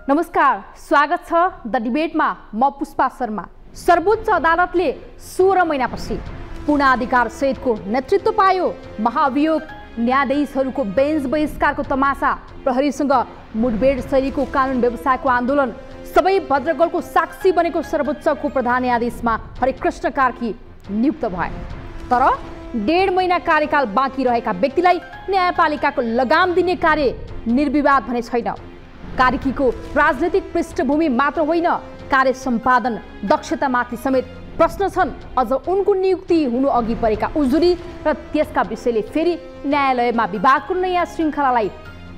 नमस्कार, स्वागत छ द डिबेटमा। म पुष्पा शर्मा। सर्वोच्च अदालतले 16 महिनापछि पूर्ण अधिकार सहितको नेतृत्व पायो। महाभियोग न्यायाधीशहरूको बेन्च बहिष्कारको तमासा, प्रहरीसँग मुठभेड शैलीको कानुन व्यवसायको आन्दोलन, सबै भद्रगोलको साक्षी बनेको सर्वोच्चको प्रधान न्यायाधीशमा हरिकृष्ण कार्की नियुक्त भए। तर 1.5 महिना कार्यकाल बाँकी रहेका व्यक्तिलाई न्यायपालिकाको लगाम दिने कार्य निर्विवाद भने छैन। कार्कीको राजनीतिक पृष्ठभूमि मात्र होइन, कार्य सम्पादन दक्षतामाथि समेत प्रश्न छन्। अझ उनको नियुक्ति हुनु अघि परेका उजुरी र त्यसका विषयले फेरि न्यायालयमा विवादको नयाँ श्रृङ्खलालाई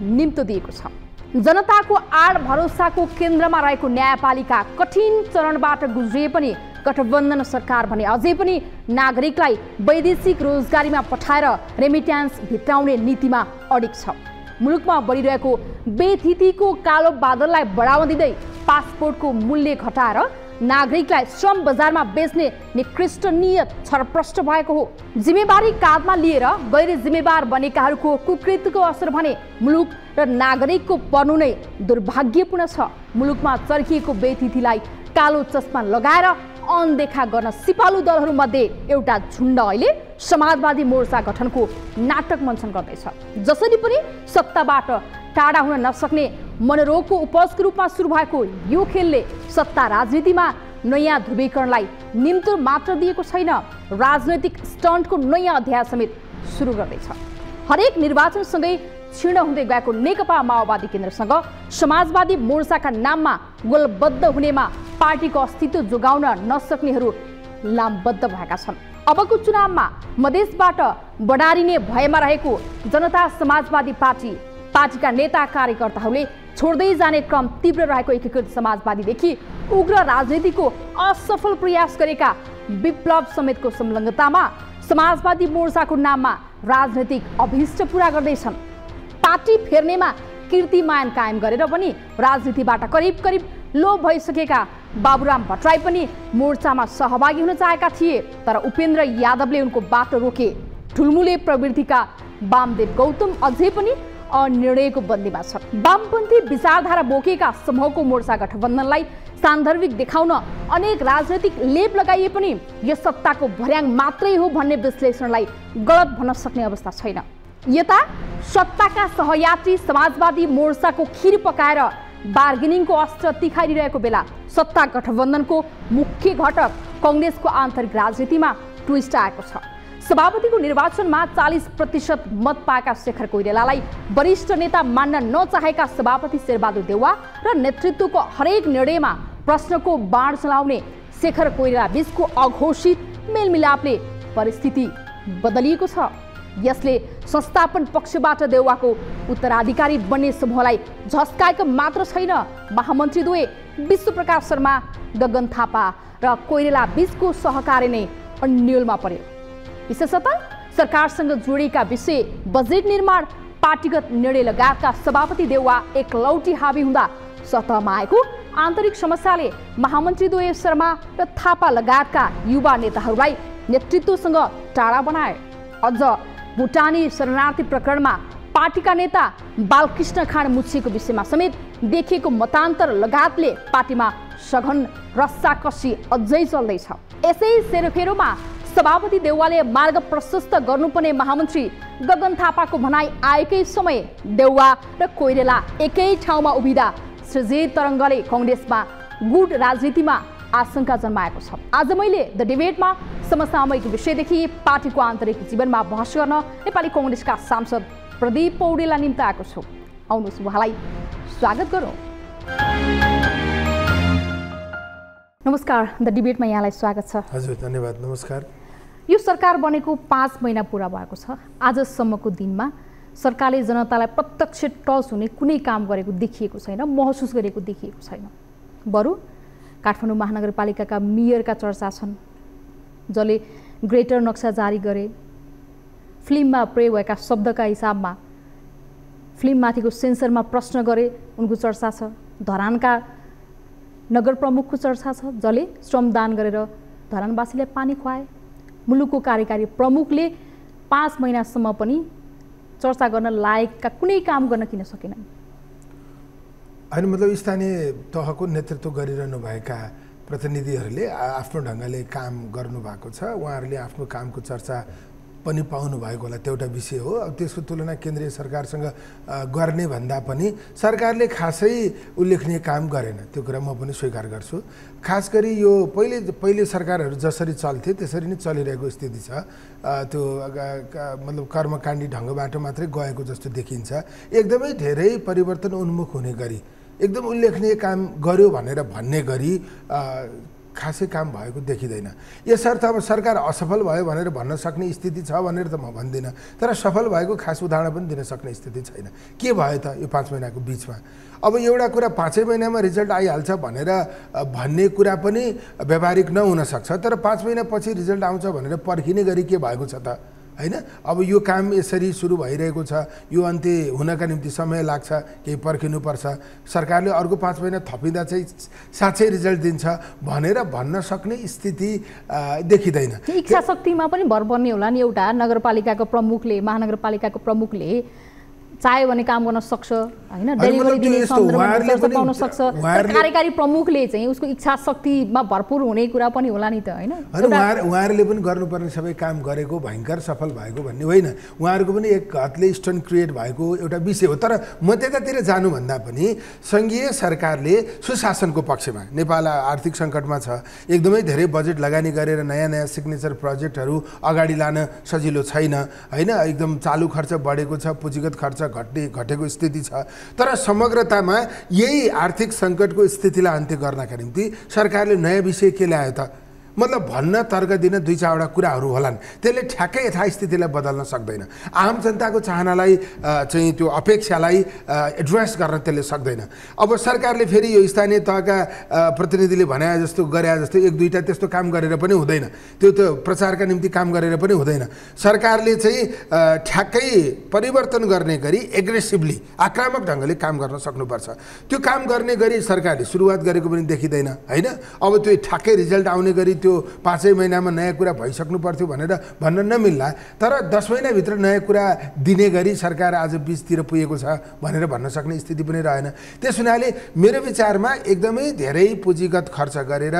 निम्तो दिएको छ। जनताको आड भरोसाको केन्द्रमा रहेको न्यायपालिका कठिन चरणबाट गुज्रिए पनि गठबन्धन सरकार भने अझै पनि नागरिकलाई वैदेशिक रोजगारीमा पठाएर रेमिट्यान्स भित्राउने नीतिमा अडिग छ। मुलुकमा बढिरहेको बेथितिको कालो बादललाई बढावा दिँदै पासपोर्टको मूल्य घटाएर नागरिकलाई श्रम बजारमा बेच्ने निकृष्ट नियत छरप्रष्ट भएको हो। जिम्मेवारी काँधमा लिएर गैर जिम्मेवार बनेकाहरूको कुकृत्यको असर भने मुलुक र नागरिकको पर्नु नै दुर्भाग्यपूर्ण छ। मुलुकमा चर्किएको बेथितिलाई कालो चस्मा लगाएर अनदेखा गर्न सिपालु दलहरूमध्ये एउटा झुन्ड अहिले समाजवादी मोर्चा गठनको नाटक मञ्चन गर्दैछ। जसरी पनि सत्ताबाट टाढा हुन नसक्ने मनोरोगको उपजको रूपमा सुरु भएको यो खेलले सत्ता राजनीतिमा नयाँ ध्रुवीकरणलाई निम्तो मात्र दिएको छैन, राजनैतिक स्टन्टको नयाँ अध्याय समेत सुरु गर्दैछ। हरेक निर्वाचनसँगै क्षीण हुँदै गएको नेकपा माओवादी केन्द्रसँग समाजवादी मोर्चाका नाममा गोलबद्ध हुनेमा पार्टीको अस्तित्व जोगाउन नसक्नेहरू लामबद्ध भएका छन्। अबको चुनावमा मधेसबाट बढारिने भयमा रहेको जनता समाजवादी पार्टीका नेता कार्यकर्ताहरूले छोड्दै जाने क्रम तीव्र रहेको एकीकृत समाजवादीदेखि उग्र राजनीतिको असफल प्रयास गरेका विप्लव समेतको संलग्नतामा समाजवादी मोर्चाको नाममा राजनैतिक अभिष्ट पूरा गर्दैछन्। पार्टी फेर्नेमा कीर्तिमान कायम गरेर पनि राजनीतिबाट करिब लोप भइसकेका बाबुराम भट्टराई पनि मोर्चामा सहभागी हुन चाहेका थिए, तर उपेन्द्र यादवले उनको बाटो रोके। ठुलमुले प्रवृत्तिका वामदेव गौतम अझै पनि अनिर्णयको बन्दीमा छन्। वामपन्थी विचारधारा बोकेका समूहको मोर्चा गठबन्धनलाई सान्दर्भिक देखाउन अनेक राजनैतिक लेप लगाइए पनि यो सत्ताको भर्याङ मात्रै हो भन्ने विश्लेषणलाई गलत भन्न सक्ने अवस्था छैन। यता सत्ताका सहयात्री समाजवादी मोर्चाको खिर पकाएर बार्गेनिङको अस्त्र तिखाइरहेको बेला सत्ता गठबन्धनको मुख्य घटक कङ्ग्रेसको आन्तरिक राजनीतिमा ट्विस्ट आएको छ। सभापतिको निर्वाचनमा 40% मत पाएका शेखर कोइरालालाई वरिष्ठ नेता मान्न नचाहेका सभापति शेरबहादुर देउवा र नेतृत्वको हरेक निर्णयमा प्रश्नको बाण चलाउने शेखर कोइराला बीचको अघोषित मेलमिलापले परिस्थिति बदलिएको छ। यसले संस्थापन पक्षबाट देउवाको उत्तराधिकारी बन्ने समूहलाई झस्काएको मात्र छैन, महामन्त्रीद्वय विश्वप्रकाश शर्मा, गगन थापा र कोइराला बीचको सहकार्य नै अन्यलमा पर्यो। विशेषतः सरकारसँग जोडिएका विषय, बजेट निर्माण, पार्टीगत निर्णय लगायतका सभापति देउवा एकलौटी हावी हुँदा सतहमा आएको आन्तरिक समस्याले महामन्त्रीद्वय शर्मा र थापा लगायतका युवा नेताहरूलाई नेतृत्वसँग टाढा बनाए। अझ भुटानी शरणार्थी प्रकरणमा पार्टीका नेता बालकृष्ण खाँड मुछिएको विषयमा समेत देखिएको मतान्तर लगायतले पार्टीमा सघन रस्साकसी अझै चल्दैछ। यसै सेरोफेरोमा सभापति देउवाले मार्ग प्रशस्त गर्नुपर्ने महामन्त्री गगन थापाको भनाइ आएकै समय देउवा र कोइराला एकै ठाउँमा उभिँदा सृजित तरङ्गले कङ्ग्रेसमा गुट राजनीतिमा आशंका जन्माएको छ। आज मैले द डिबेटमा समसामयिक विषयदेखि पार्टीको आन्तरिक जीवनमा बहस गर्न नेपाली कङ्ग्रेसका सांसद प्रदीप पौडेललाई निम्ति आएको छु। आउनुहोस् उहाँलाई स्वागत गरौँ। नमस्कार, द डिबेटमा यहाँलाई स्वागत छ। हजुर, धन्यवाद। नमस्कार। यो सरकार बनेको 5 महिना पुरा भएको छ। आजसम्मको दिनमा सरकारले जनतालाई प्रत्यक्ष टच हुने कुनै काम गरेको देखिएको छैन, महसुस गरेको देखिएको छैन। बरु काठमाडौँ महानगरपालिकाका मेयरका चर्चा छन्, जसले ग्रेटर नक्सा जारी गरे, फिल्ममा प्रयोग भएका शब्दका हिसाबमा फिल्ममाथिको सेन्सरमा प्रश्न गरे, उनको चर्चा छ। धरानका नगर प्रमुखको चर्चा छ, जसले श्रमदान गरेर धरानवासीलाई पानी खुवाए। मुलुकको कार्यकारी प्रमुखले 5 महिनासम्म पनि चर्चा गर्न लायकका कुनै काम गर्न किन सकेनन्? होइन मतलब स्थानीय तहको नेतृत्व गरिरहनु भएका प्रतिनिधिहरूले आफ्नो ढङ्गले काम गर्नुभएको छ। उहाँहरूले आफ्नो कामको चर्चा पनि पाउनु भएको होला, त्यो एउटा विषय हो। अब त्यसको तुलना केन्द्रीय सरकारसँग गर्ने भन्दा पनि सरकारले खासै उल्लेखनीय काम गरेन, त्यो कुरा म पनि स्वीकार गर्छु। खास गरी यो पहिले सरकारहरू जसरी चल्थे त्यसरी नै चलिरहेको स्थिति छ। त्यो मतलब कर्मकाण्डी ढङ्गबाट मात्रै गएको जस्तो देखिन्छ। एकदमै धेरै परिवर्तन उन्मुख हुने गरी एकदम उल्लेखनीय काम गर्यो भनेर भन्ने गरी खासै काम भएको देखिँदैन। यसर्थ अब सरकार असफल भयो भनेर भन्न सक्ने स्थिति छ भनेर त म भन्दिनँ, तर सफल भएको खास उदाहरण पनि दिन सक्ने स्थिति छैन। के भयो त यो 5 महिनाको बिचमा? अब एउटा कुरा 5 महिनामा रिजल्ट आइहाल्छ भनेर भन्ने कुरा पनि व्यावहारिक नहुन सक्छ, तर 5 महिनापछि रिजल्ट आउँछ भनेर पर्खिने गरी के भएको छ त, हैन? अब यो काम यसरी सुरु भइरहेको छ, यो अन्त्य हुनका निम्ति समय लाग्छ, केही पर्खिनुपर्छ। सरकारले अर्को 5 महिना थपिँदा चाहिँ साँच्चै रिजल्ट दिन्छ भनेर भन्न सक्ने स्थिति देखिँदैन। इच्छा शक्तिमा पनि भर पर्ने होला नि। एउटा नगरपालिकाको प्रमुखले, महानगरपालिकाको प्रमुखले चाह्यो भने काम गर्न सक्छ, हैन? डेलिभरी दिने सन्दर्भमा पाउन सक्छ। कार्यकारी प्रमुखले चाहिँ उसको इच्छा शक्तिमा भरपूर हुने कुरा पनि होला नि त, हैन? उहाँहरूले पनि गर्नुपर्ने सबै काम गरेको भयङ्कर सफल भएको भन्ने होइन। उहाँहरूको पनि एक हातले स्टोन क्रिएट भएको एउटा विषय हो। तर म त्यतातिर जानुभन्दा पनि सङ्घीय सरकारले सुशासनको पक्षमा, नेपाल आर्थिक सङ्कटमा छ, एकदमै धेरै बजेट लगानी गरेर नयाँ नयाँ सिग्नेचर प्रोजेक्टहरू अगाडि लान सजिलो छैन, हैन? एकदम चालु खर्च बढेको छ, पुँजीगत खर्च घटेको स्थिति छ। तर समग्रतामा यही आर्थिक सङ्कटको स्थितिलाई अन्त्य गर्नका निम्ति सरकारले नयाँ विषय के ल्यायो त? मतलब भन्न तर्क दिन 2-4 वटा कुराहरू होलान्, त्यसले ठ्याक्कै यथास्थितिलाई बदल्न सक्दैन। आम जनताको चाहनालाई चाहिँ त्यो अपेक्षालाई एड्रेस गर्न त्यसले सक्दैन। अब सरकारले फेरि यो स्थानीय तहका प्रतिनिधिले भने जस्तो गरे जस्तो 1-2टा त्यस्तो काम गरेर पनि हुँदैन, त्यो त प्रचारका निम्ति काम गरेर पनि हुँदैन। सरकारले चाहिँ ठ्याक्कै परिवर्तन गर्ने गरी एग्रेसिभली आक्रामक ढङ्गले काम गर्न सक्नुपर्छ। त्यो काम गर्ने गरी सरकारले सुरुवात गरेको पनि देखिँदैन, हैन? अब त्यो ठ्याक्कै रिजल्ट आउने गरी 5 महिनामा नयाँ कुरा भइसक्नु पर्थ्यो भनेर भन्न नमिल्ला, तर 10 महिनाभित्र नयाँ कुरा दिने गरी सरकार आज बीचतिर पुगेको छ भनेर भन्न सक्ने स्थिति पनि रहेन। त्यस हुनाले मेरो विचारमा एकदमै धेरै पुँजीगत खर्च गरेर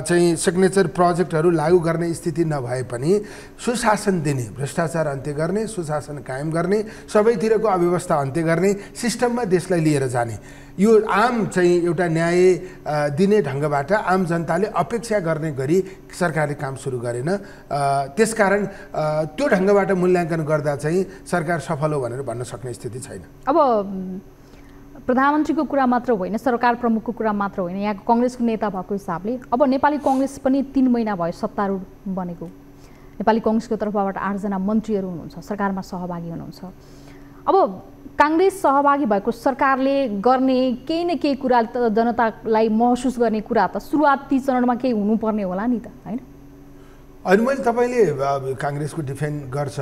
चाहिँ सिग्नेचर प्रोजेक्टहरू लागू गर्ने स्थिति नभए पनि सुशासन दिने, भ्रष्टाचार अन्त्य गर्ने, सुशासन कायम गर्ने, सबैतिरको अव्यवस्था अन्त्य गर्ने, सिस्टममा देशलाई लिएर जाने, यो आम चाहिँ एउटा न्याय दिने ढङ्गबाट आम जनताले अपेक्षा गर्ने गरी सरकारले काम सुरु गरेन। त्यसकारण त्यो ढङ्गबाट मूल्याङ्कन गर्दा चाहिँ सरकार सफल हो भनेर भन्न सक्ने स्थिति छैन। अब प्रधानमन्त्रीको कुरा मात्र होइन, सरकार प्रमुखको कुरा मात्र होइन, यहाँको कङ्ग्रेसको नेता भएको हिसाबले अब नेपाली कङ्ग्रेस पनि 3 महिना भयो सत्तारूढ बनेको। नेपाली कङ्ग्रेसको तर्फबाट 8 जना मन्त्रीहरू हुनुहुन्छ, सरकारमा सहभागी हुनुहुन्छ। अब काङ्ग्रेस सहभागी भएको सरकारले गर्ने केही न केही कुरा त जनतालाई महसुस गर्ने कुरा त सुरुवाती चरणमा केही हुनुपर्ने होला नि त, हैन? अनि मैले तपाईँले काङ्ग्रेसको डिफेन्ड गर्छ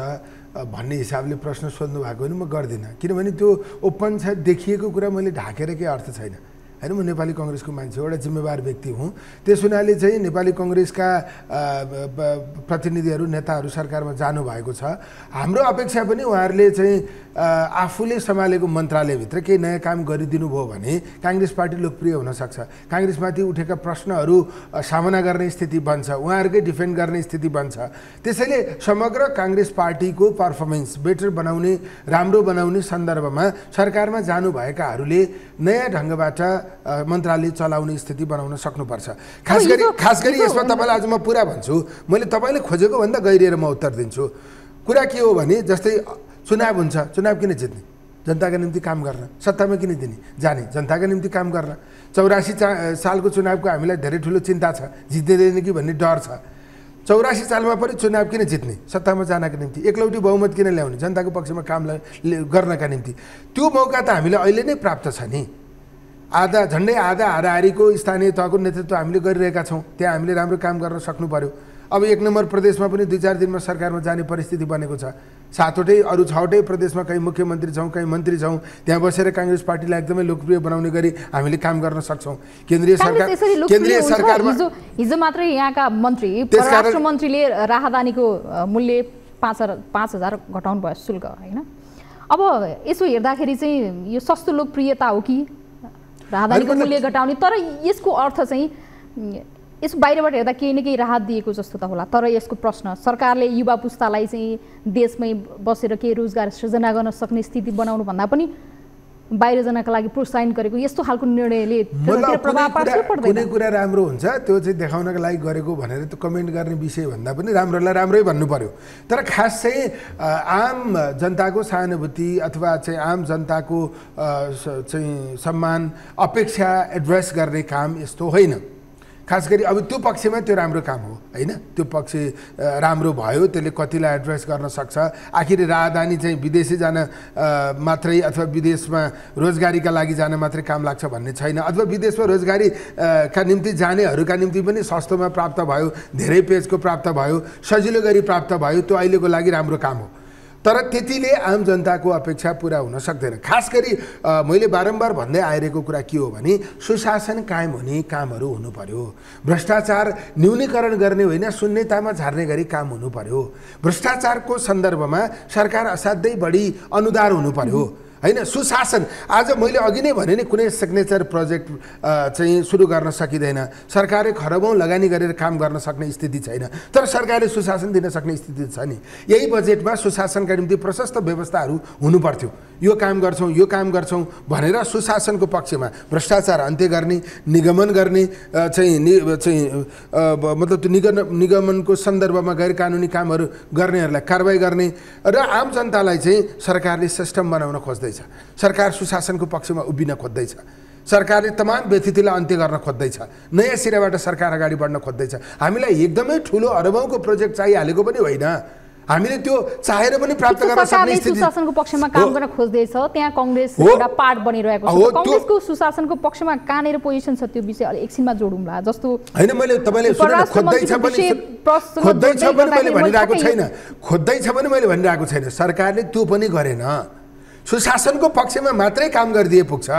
भन्ने हिसाबले प्रश्न सोध्नु भएको भने म गर्दिनँ, किनभने त्यो ओपन छ, देखिएको कुरा मैले ढाकेर केही अर्थ छैन, हैन? म नेपाली कङ्ग्रेसको मान्छे, एउटा जिम्मेवार व्यक्ति हुँ। त्यस हुनाले चाहिँ नेपाली कङ्ग्रेसका प्रतिनिधिहरू, नेताहरू सरकारमा जानुभएको छ। हाम्रो अपेक्षा पनि उहाँहरूले चाहिँ आफूले सम्हालेको मन्त्रालयभित्र केही नयाँ काम गरिदिनु भयो भने काङ्ग्रेस पार्टी लोकप्रिय हुनसक्छ, काङ्ग्रेसमाथि उठेका प्रश्नहरू सामना गर्ने स्थिति बन्छ, उहाँहरूकै डिफेन्ड गर्ने स्थिति बन्छ। त्यसैले समग्र काङ्ग्रेस पार्टीको पर्फर्मेन्स बेटर बनाउने, राम्रो बनाउने सन्दर्भमा सरकारमा जानुभएकाहरूले नयाँ ढङ्गबाट मन्त्रालय चलाउने स्थिति बनाउन सक्नुपर्छ। खास गरी यसमा तपाईँलाई आज म पुरा भन्छु, मैले तपाईँले खोजेको भन्दा गहिरिएर म उत्तर दिन्छु। कुरा के हो भने जस्तै चुनाव हुन्छ, चुनाव किन जित्ने? जनताका निम्ति काम गर्न। सत्तामा किन जाने? जनताका निम्ति काम गर्न। 84 सालको चुनावको हामीलाई धेरै ठुलो चिन्ता छ, जित्दैन कि भन्ने डर छ। 84 सालमा पनि चुनाव किन जित्ने? सत्तामा जानका निम्ति। एकलौटी बहुमत किन ल्याउने? जनताको पक्षमा काम गर्नका निम्ति। त्यो मौका त हामीलाई अहिले नै प्राप्त छ नि। झन्डै आधा हाराहारीको स्थानीय तहको नेतृत्व हामीले गरिरहेका छौँ, त्यहाँ हामीले राम्रो काम गर्न सक्नु पर्यो। अब 1 नम्बर प्रदेशमा पनि 2-4 दिनमा सरकारमा जाने परिस्थिति बनेको छ। 7वटै अरू 6वटै प्रदेशमा कहीँ मुख्यमन्त्री छौँ, कहीँ मन्त्री छौँ, त्यहाँ बसेर काङ्ग्रेस पार्टीलाई एकदमै लोकप्रिय बनाउने गरी हामीले काम गर्न सक्छौँ। केन्द्रीय सरकारमा हिजो मात्रै यहाँका मन्त्री, परराष्ट्र मन्त्रीले राहदानीको मूल्य 5,000 घटाउनु भयो शुल्क, होइन? अब यसो हेर्दाखेरि चाहिँ यो सस्तो लोकप्रियता हो कि राहदानीको मूल्य घटाउने। तर यसको अर्थ चाहिँ यस बाहिरबाट हेर्दा केही न केही राहत दिएको जस्तो त होला, तर यसको प्रश्न सरकारले युवा पुस्तालाई चाहिँ देशमै बसेर केही रोजगार सृजना गर्न सक्ने स्थिति बनाउनु भन्दा पनि बाहिर जानका लागि प्रोत्साहन गरेको यस्तो खालको निर्णयले प्रभाव पार्छ पर्दैन? कुनै कुरा राम्रो हुन्छ त्यो चाहिँ देखाउनका लागि गरेको भनेर त कमेन्ट गर्ने विषय भन्दा पनि राम्रोलाई राम्रै भन्नु पर्यो। तर खास चाहिँ आम जनताको सहानुभूति अथवा चाहिँ आम जनताको चाहिँ सम्मान अपेक्षा एड्रेस गर्ने काम यस्तो होइन। खास गरी अब त्यो पक्षमा त्यो राम्रो काम हो हैन, त्यो पक्ष राम्रो भयो, त्यसले कतिलाई एड्रेस गर्न सक्छ। आखिर राजधानी चाहिँ विदेशी जान मात्रै अथवा विदेशमा रोजगारीका लागि जान मात्रै काम लाग्छ भन्ने छैन, अथवा विदेशमा रोजगारी का निम्ति जानेहरूका निम्ति पनि सस्तोमा प्राप्त भयो, धेरै पेजको प्राप्त भयो, सजिलो गरी प्राप्त भयो, त्यो अहिलेको लागि राम्रो काम हो। तर त्यतिले आम जनताको अपेक्षा पुरा हुन सक्दैन। खास गरी मैले बारम्बार भन्दै आइरहेको कुरा के हो भने सुशासन कायम हुने कामहरू हुनु पर्यो। भ्रष्टाचार न्यूनीकरण गर्ने होइन, शून्यतामा झार्ने गरी काम हुनु पर्यो। भ्रष्टाचारको सन्दर्भमा सरकार असाध्यै बढी अनुदार हुनु पर्यो हैन। सुशासन आज मैले अघि नै भने नि कुनै सिग्नेचर प्रोजेक्ट चाहिँ सुरु गर्न सकिँदैन, सरकारले खरबौँ लगानी गरेर काम गर्न सक्ने स्थिति छैन, तर सरकारले सुशासन दिन सक्ने स्थिति छ नि। यही बजेटमा सुशासनका निम्ति प्रशस्त व्यवस्थाहरू हुनुपर्थ्यो। यो काम गर्छौँ यो काम गर्छौँ भनेर सुशासनको पक्षमा भ्रष्टाचार अन्त्य गर्ने, निगमन गर्ने मतलब त्यो निगमनको सन्दर्भमा गैर कानुनी कामहरू गर्नेहरूलाई कारबाही गर्ने र आम जनतालाई चाहिँ सरकारले सिस्टम बनाउन खोज्दैछ। सरकार सुशासनको पक्षमा उभिन खोज्दैछ। सरकारले तमाम व्यतिथिलाई अन्त्य गर्न खोज्दैछ। नयाँ सिराबाट सरकार अगाडि बढ्न खोज्दैछ। हामीलाई एकदमै ठुलो अरबौँको प्रोजेक्ट चाहिहालेको पनि होइन, हामीले त्यो चाहेर पनि प्राप्त गर्न सक्ने स्थिति। सुशासनको पक्षमा काम गर्न खोज्दैछ, त्यहाँ कांग्रेस एउटा पार्ट बनिरहेको छ। कांग्रेसको सुशासनको पक्षमा कहाँनेर पोजिसन छ त्यो विषय अलि एकछिनमा जोडौँला। जस्तो हैन, मैले तपाईले खोज्दैछ पनि मैले भनिरहेको छैन, खोज्दैछ पनि मैले भनिरहेको छैन। सरकारले त्यो पनि गरेन, सुशासनको पक्षमा मात्रै काम गरिदिए पुग्छ।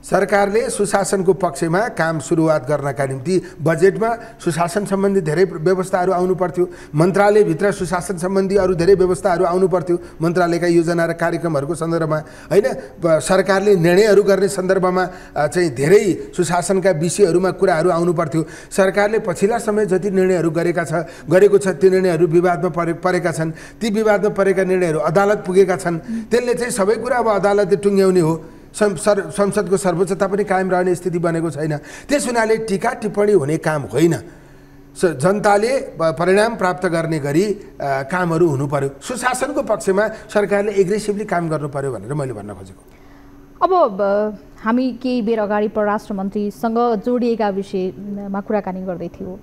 सरकारले सुशासनको पक्षमा काम सुरुवात गर्नका निम्ति बजेटमा सुशासन सम्बन्धी धेरै व्यवस्थाहरू आउनु पर्थ्यो। मन्त्रालयभित्र सुशासन सम्बन्धी अरू धेरै व्यवस्थाहरू आउनु पर्थ्यो मन्त्रालयका योजना र कार्यक्रमहरूको सन्दर्भमा हैन। सरकारले निर्णयहरू गर्ने सन्दर्भमा चाहिँ धेरै सुशासनका विषयहरूमा कुराहरू आउनु पर्थ्यो। सरकारले पछिल्ला समय जति निर्णयहरू गरेको छ त्यो निर्णयहरू विवादमा परेका छन्। ती विवादमा परेका निर्णयहरू अदालत पुगेका छन्। त्यसले चाहिँ सबै कुरा अब अदालतले टुङ्ग्याउने हो। संसदको सर्वोच्चता पनि कायम रहने स्थिति बनेको छैन। त्यस हुनाले टीका टिप्पणी हुने काम होइन, जनताले परिणाम प्राप्त गर्ने गरी कामहरू हुनु पर्यो। सुशासनको पक्षमा सरकारले एग्रेसिभली काम गर्नु पर्यो भनेर मैले भन्न खोजेको। अब हामी केही बेर अगाडि परराष्ट्र मन्त्रीसँग जोडिएका विषयमा कुराकानी गर्दै थियौँ।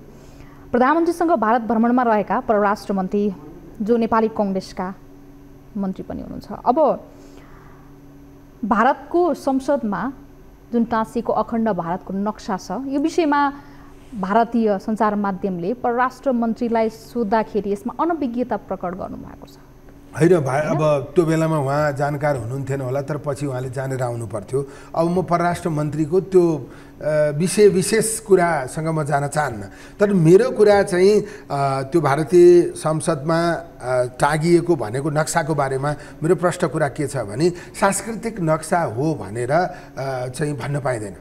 प्रधानमन्त्रीसँग भारत भ्रमणमा रहेका परराष्ट्र मन्त्री जो नेपाली कांग्रेसका मन्त्री पनि हुनुहुन्छ। अब भारतको संसदमा जुन टाँसिएको अखण्ड भारतको नक्सा छ, यो विषयमा भारतीय सञ्चार माध्यमले परराष्ट्र मन्त्रीलाई सोद्धाखेरि यसमा अनभिज्ञता प्रकट गर्नुभएको छ होइन। अब त्यो बेलामा उहाँ जानकार हुनुहुन्थेन होला, तर पछि उहाँले जानेर आउनु पर्थ्यो। अब म परराष्ट्र मन्त्रीको त्यो विशेष कुरासँग म जान चाहन्न, तर मेरो कुरा चाहिँ त्यो भारतीय संसदमा टाँगिएको भनेको नक्साको बारेमा मेरो प्रश्न कुरा के छ भने सांस्कृतिक नक्सा हो भनेर चाहिँ भन्न पाइँदैन।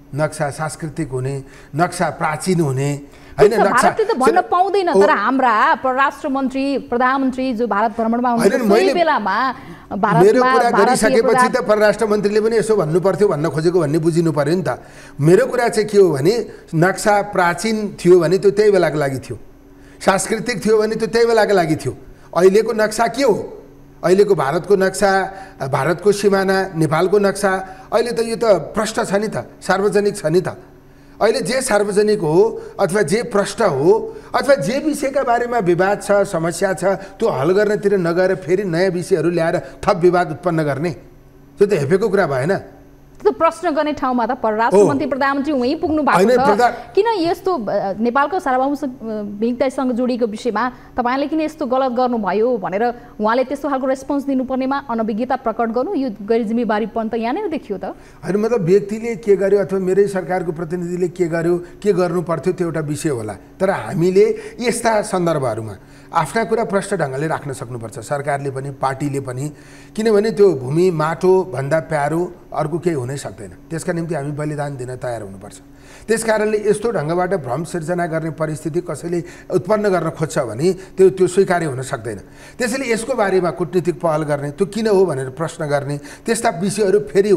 नक्सा सांस्कृतिक हुने, नक्सा प्राचीन हुने हैन, नक्सा भारतले त भन्न पाउँदैन। तर हाम्रा परराष्ट्र मन्त्री प्रधानमन्त्री जो भारत भ्रमणमा हुनुहुन्छ त्यही बेलामा मेरो कुरा गरिसकेपछि त परराष्ट्र मन्त्रीले पनि यसो भन्नु पर्थ्यो भन्न खोजेको भन्ने बुझिनु पर्यो नि त। मेरो कुरा चाहिँ के हो भने नक्सा प्राचीन थियो भने त्यो त्यही बेलाको लागि थियो, सांस्कृतिक थियो भने त्यो त्यही बेलाको लागि थियो। अहिलेको नक्सा के हो? अहिलेको भारतको नक्सा, भारतको सिमाना, नेपालको नक्सा अहिले त यो त प्रश्न छ नि त, सार्वजनिक छ नि त। अहिले जे सार्वजनिक हो अथवा जे प्रश्न हो अथवा जे विषयका बारेमा विवाद छ, समस्या छ, त्यो हल गर्नतिर नगएर फेरि नयाँ विषयहरू ल्याएर थप विवाद उत्पन्न गर्ने, त्यो त हेपेको कुरा भएन। त्यो प्रश्न गर्ने ठाउँमा त परराष्ट्र मन्त्री प्रधानमन्त्री उहीँ पुग्नु भएको छ। किन यस्तो नेपालको सार्वभौमिकतासँग जोडिएको विषयमा तपाईँले किन यस्तो गलत गर्नुभयो भनेर उहाँले त्यस्तो खालको रेस्पोन्स दिनुपर्नेमा अनभिज्ञता प्रकट गर्नु, यो गैर जिम्मेवारीपन त यहाँ नै देखियो त। होइन, मतलब व्यक्तिले के गर्यो अथवा मेरै सरकारको प्रतिनिधिले के गर्यो, के गर्नु पर्थ्यो त्यो एउटा विषय होला। तर हामीले यस्ता सन्दर्भहरूमा आफ्ना कुरा प्रष्ट ढङ्गले राख्न सक्नुपर्छ सरकारले पनि पार्टीले पनि किनभने त्यो भूमि माटो भन्दा प्यारो अर्को केही हुनै सक्दैन त्यसका निम्ति हामी बलिदान दिन तयार हुनुपर्छ त्यसकारणले यस्तो ढङ्गबाट भ्रम सिर्जना गर्ने परिस्थिति कसैले उत्पन्न गर्न खोज्छ भने त्यो स्वीकार्य हुन सक्दैन त्यसैले यसको बारेमा कूटनीतिक पहल गर्ने त्यो किन हो भनेर प्रश्न गर्ने त्यस्ता विषयहरू फेरि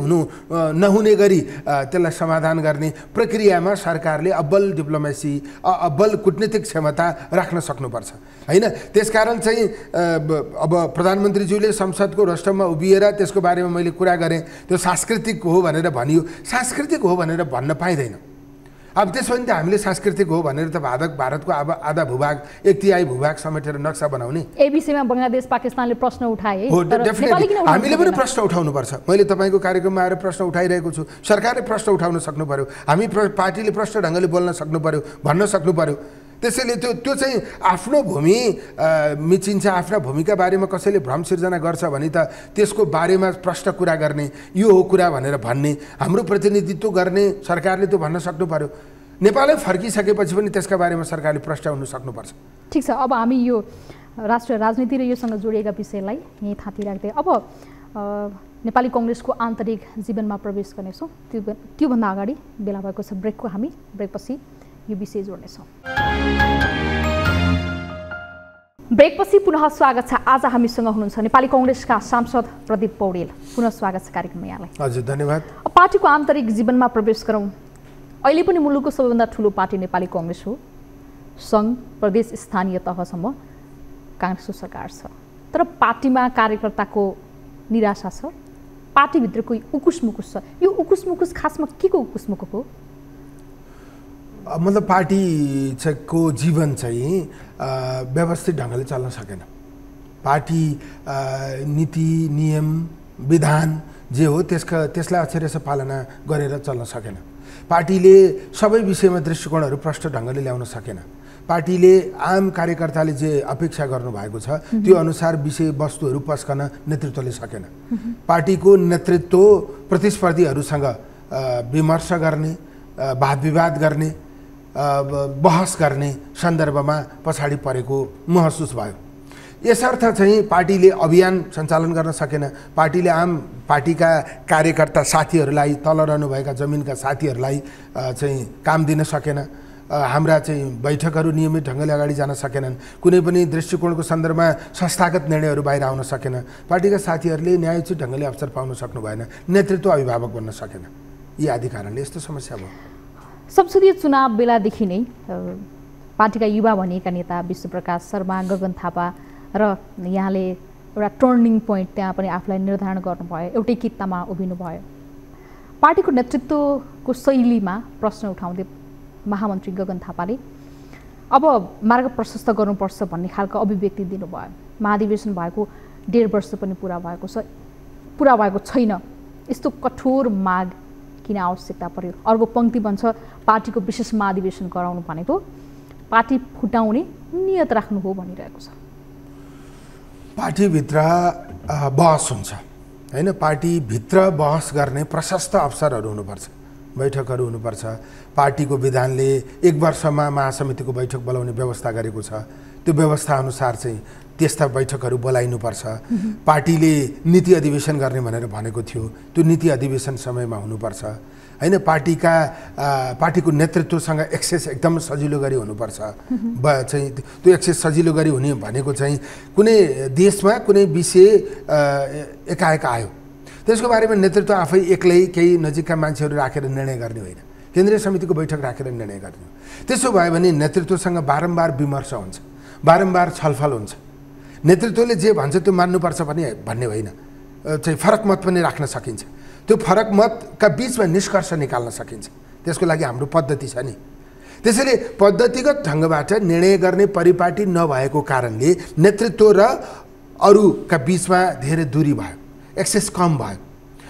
नहुने गरी त्यसलाई समाधान गर्ने प्रक्रियामा सरकारले अब्बल डिप्लोमेसी अब्बल कूटनीतिक क्षमता राख्न सक्नुपर्छ हैन त्यसकारण चाहिँ अब प्रधानमन्त्रीज्यूले संसदको रोस्टममा उभिएर त्यसको बारेमा मैले कुरा गरेँ त्यो सांस्कृतिक हो भनेर भनियो सांस्कृतिक हो भनेर भन्न पाइँदैन अब त्यसो भने त हामीले सांस्कृतिक हो भनेर त भारतको अब आधा भूभाग 1/3 भूभाग समेटेर नक्सा बनाउने ए विषयमा बङ्गलादेश पाकिस्तानले प्रश्न उठाए हामीले पनि प्रश्न उठाउनुपर्छ मैले तपाईँको कार्यक्रममा आएर प्रश्न उठाइरहेको छु सरकारले प्रश्न उठाउन सक्नु पर्यो हामी पार्टीले प्रष्ट ढङ्गले बोल्न सक्नु पर्यो भन्न सक्नु पर्यो त्यसैले त्यो चाहिँ आफ्नो भूमि मिचिन्छ आफ्ना भूमिका बारेमा कसैले भ्रम सिर्जना गर्छ भने त त्यसको बारेमा प्रष्ट कुरा गर्ने यो हो कुरा भनेर भन्ने हाम्रो प्रतिनिधित्व गर्ने सरकारले त्यो भन्न सक्नु पर्यो नेपालै फर्किसकेपछि पनि त्यसका बारेमा सरकारले प्रष्ट हुन सक्नुपर्छ ठिक छ अब हामी यो राष्ट्रिय राजनीति र योसँग जोडिएका विषयलाई यही थाती राख्दै अब नेपाली कङ्ग्रेसको आन्तरिक जीवनमा प्रवेश गर्नेछौँ त्योभन्दा अगाडि बेला भएको छ ब्रेकको हामी ब्रेकपछि यो विषय जोड्नेछौँ ब्रेकपछि पुनः स्वागत छ आज हामीसँग हुनुहुन्छ नेपाली कङ्ग्रेसका सांसद प्रदीप पौडेल पुनः स्वागत छ कार्यक्रममा यहाँलाई हजुर धन्यवाद पार्टीको आन्तरिक जीवनमा प्रवेश गरौँ अहिले पनि मुलुकको सबैभन्दा ठुलो पार्टी नेपाली कङ्ग्रेस हो सङ्घ प्रदेश स्थानीय तहसम्म काङ्ग्रेसको सरकार छ तर पार्टीमा कार्यकर्ताको निराशा छ पार्टीभित्रको उकुस-मुकुस छ यो उकुस-मुकुस खासमा के को उकुस-मुकुस हो मतलब पार्टीको जीवन चाहिँ व्यवस्थित ढङ्गले चल्न सकेन पार्टी नीति नियम विधान जे हो त्यसलाई अक्षरशः पालना गरेर चल्न सकेन पार्टीले सबै विषयमा दृष्टिकोणहरू प्रष्ट ढङ्गले ल्याउन सकेन पार्टीले आम कार्यकर्ताले जे अपेक्षा गर्नुभएको छ त्यो अनुसार विषयवस्तुहरू पस्कन नेतृत्वले सकेन पार्टीको नेतृत्व प्रतिस्पर्धीहरूसँग विमर्श गर्ने वाद विवाद गर्ने बहस गर्ने सन्दर्भमा पछाडि परेको महसुस भयो यसर्थ चाहिँ पार्टीले अभियान सञ्चालन गर्न सकेन पार्टीले आम पार्टीका कार्यकर्ता साथीहरूलाई तल रहनुभएका जमिनका साथीहरूलाई चाहिँ काम दिन सकेन हाम्रा चाहिँ बैठकहरू नियमित ढङ्गले अगाडि जान सकेनन् कुनै पनि दृष्टिकोणको सन्दर्भमा संस्थागत निर्णयहरू बाहिर आउन सकेन पार्टीका साथीहरूले न्यायोचित ढङ्गले अवसर पाउन सक्नु भएन नेतृत्व अभिभावक बन्न सकेन यी आदि कारणले यस्तो समस्या भयो संसदीय चुनाव बेलादेखि नै पार्टीका युवा भनिएका नेता विश्वप्रकाश शर्मा गगन थापा र यहाँले एउटा टर्निङ पोइन्ट त्यहाँ पनि आफूलाई निर्धारण गर्नुभयो एउटै कित्तामा उभिनुभयो पार्टीको नेतृत्वको शैलीमा प्रश्न उठाउँदै महामन्त्री गगन थापाले अब मार्ग प्रशस्त गर्नुपर्छ भन्ने खालको अभिव्यक्ति दिनुभयो महाधिवेशन भएको 1.5 वर्ष पनि पुरा भएको छैन यस्तो कठोर माग किन आवश्यकता पर्यो अर्को पंक्ति भन्छ पार्टीको विशेष महाधिवेशन गराउनु भनेको पार्टी फुटाउने नियत राख्नु हो भनिरहेको छ पार्टीभित्र बहस हुन्छ हैन पार्टीभित्र बहस गर्ने प्रशस्त अवसरहरू हुनुपर्छ बैठकहरू हुनुपर्छ पार्टीको विधानले 1 वर्षमा महासमितिको बैठक बोलाउने व्यवस्था गरेको छ त्यो व्यवस्था अनुसार चाहिँ त्यस्ता बैठकहरू बोलाइनुपर्छ पार्टीले नीति अधिवेशन गर्ने भनेर भनेको थियो त्यो नीति अधिवेशन समयमा हुनुपर्छ हैन पार्टीको नेतृत्वसँग एक्सेस एकदम सजिलो गरी हुनुपर्छ चाहिँ त्यो एक्सेस सजिलो गरी हुने भनेको चाहिँ कुनै देशमा कुनै विषय एकाएक आयो त्यसको बारेमा नेतृत्व आफै एक्लै केही नजिकका मान्छेहरू राखेर निर्णय गर्ने होइन केन्द्रीय समितिको बैठक राखेर निर्णय गर्ने त्यसो भयो भने नेतृत्वसँग बारम्बार विमर्श हुन्छ बारम्बार छलफल हुन्छ नेतृत्वले जे भन्छ त्यो मान्नुपर्छ भन्ने होइन चाहिँ फरक मत पनि राख्न सकिन्छ त्यो फरक मतका बीचमा निष्कर्ष निकाल्न सकिन्छ त्यसको लागि हाम्रो पद्धति छ नि त्यसैले पद्धतिगत ढङ्गबाट निर्णय गर्ने परिपाटी नभएको कारणले नेतृत्व र अरूका बीचमा धेरै दूरी भयो एक्सेस कम भयो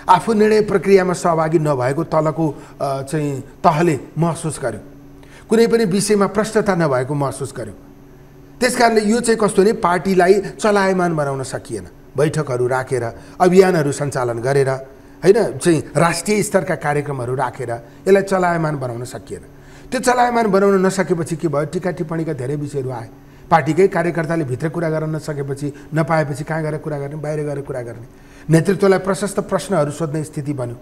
आफू निर्णय प्रक्रियामा सहभागी नभएको तलको चाहिँ तहले महसुस गर्यो कुनै पनि विषयमा प्रष्टता नभएको महसुस गर्यो त्यसकारणले यो चाहिँ कस्तो भने पार्टीलाई चलायमान बनाउन सकिएन बैठकहरू राखेर अभियानहरू सञ्चालन गरेर हैन चाहिँ राष्ट्रिय स्तरका कार्यक्रमहरू राखेर यसलाई चलायमान बनाउन सकिएन त्यो चलायमान बनाउन नसकेपछि के भयो टीका टिप्पणीका धेरै विषयहरू आए पार्टीकै कार्यकर्ताले भित्र कुरा गर्न नसकेपछि नपाएपछि कहाँ गएर कुरा गर्ने, बाहिर गएर कुरा गर्ने। नेतृत्वलाई प्रशस्त प्रश्नहरू सोध्ने स्थिति बन्यो।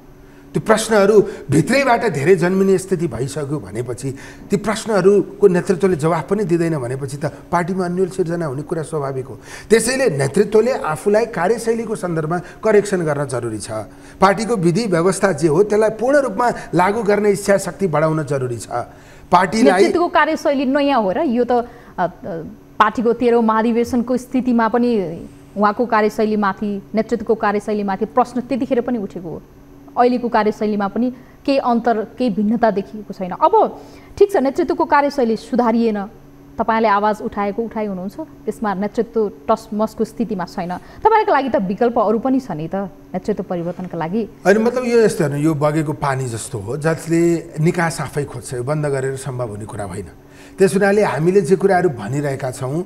त्यो प्रश्नहरू भित्रैबाट धेरै जन्मिने स्थिति भइसक्यो भनेपछि ती प्रश्नहरूको नेतृत्वले जवाफ पनि दिँदैन भनेपछि त पार्टीमा अन्यल सिर्जना हुने कुरा स्वाभाविक हो। त्यसैले नेतृत्वले आफूलाई कार्यशैलीको सन्दर्भमा करेक्सन गर्न जरुरी छ। पार्टीको विधि व्यवस्था जे हो त्यसलाई पूर्ण रूपमा लागू गर्ने इच्छा शक्ति बढाउन जरुरी छ। पार्टीलाई नेतृत्वको कार्यशैली नयाँ हो र यो त पार्टीको 13औं महाधिवेशनको स्थितिमा पनि उहाँको कार्यशैलीमाथि, नेतृत्वको कार्यशैलीमाथि प्रश्न त्यतिखेर पनि उठेको हो। अहिलेको कार्यशैलीमा पनि केही अन्तर, केही भिन्नता देखिएको छैन। अब ठिक छ, नेतृत्वको कार्यशैली सुधारिएन, तपाईँले आवाज उठाई हुनुहुन्छ, त्यसमा नेतृत्व टसमसको स्थितिमा छैन। तपाईँको लागि त विकल्प अरू पनि छ नि त नेतृत्व परिवर्तनका लागि। अनि मतलब यो यस्तो होइन, यो बगेको पानी जस्तो हो जसले निकास आफै खोज्छ, बन्द गरेर सम्भव हुने कुरा होइन। त्यस हुनाले हामीले जे कुराहरू भनिरहेका छौँ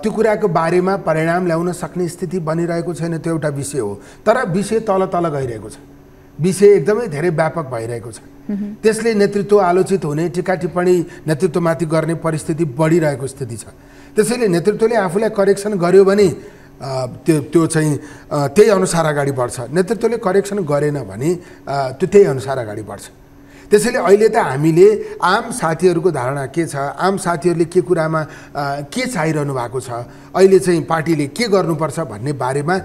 त्यो कुराको बारेमा परिणाम ल्याउन सक्ने स्थिति बनिरहेको छैन, त्यो एउटा विषय हो। तर विषय तल तल गइरहेको छ, विषय एकदमै धेरै व्यापक भइरहेको छ। त्यसले नेतृत्व आलोचित हुने, टिका टिप्पणी नेतृत्वमाथि गर्ने परिस्थिति बढिरहेको स्थिति छ। त्यसैले नेतृत्वले आफूलाई करेक्सन गर्यो भने त्यो चाहिँ त्यही अनुसार अगाडि बढ्छ। नेतृत्वले करेक्सन गरेन भने त्यो त्यही अनुसार अगाडि बढ्छ। त्यसैले अहिले त हामीले आम साथीहरूको धारणा के छ, आम साथीहरूले के कुरामा के चाहिरहनु भएको छ, अहिले चाहिँ पार्टीले के गर्नुपर्छ भन्ने बारेमा